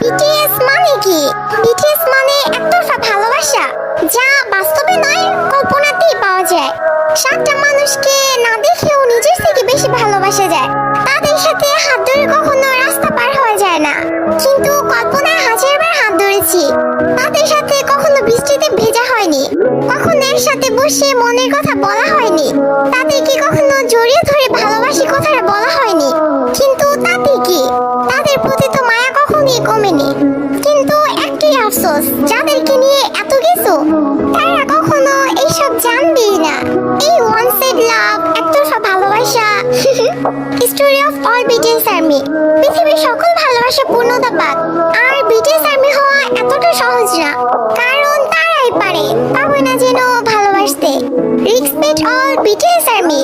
BTS মানে কি? BTS মানে একতরফা ভালোবাসা, যা বাস্তবে নয় কল্পনাতেই পাওয়া যায়। সাতটা মানুষকে না দেখেও নিজের থেকে বেশি ভালোবাসা যায়। তাদের সাথে হাত ধরে কখনো রাস্তা পার হওয়া যায় না, কিন্তু কল্পনায় হাজারবার হাত ধরেছি। তাদের সাথে কখনো বৃষ্টিতে ভেজা হয়নি, কখনো এর সাথে বসে মনের কথা বলা হয়নি, তাদেরকে কখনো জড়িয়ে ধরে ভালোবাসি কথাটা বলা হয়নি। কিন্তু তাতে কি, তাদের প্রতি তো মায়া কখনোই কমেনি। কিন্তু একটাই আফসোস, যাদেরকে নিয়ে এত কিছু তারা কখনো এইসব জানবেই না। এই ওয়ান সাইড লাভ, একতরফা ভালোবাসা। Story of all BTS army. পৃথিবীর সকল ভালোবাসা পূর্ণতা পাক, আর বিটিএস আর্মি হওয়া এতটা সহজ না, কারণ তারাই পারে, পাবে না যেন ভালোবাসতে। Respect all BTS army.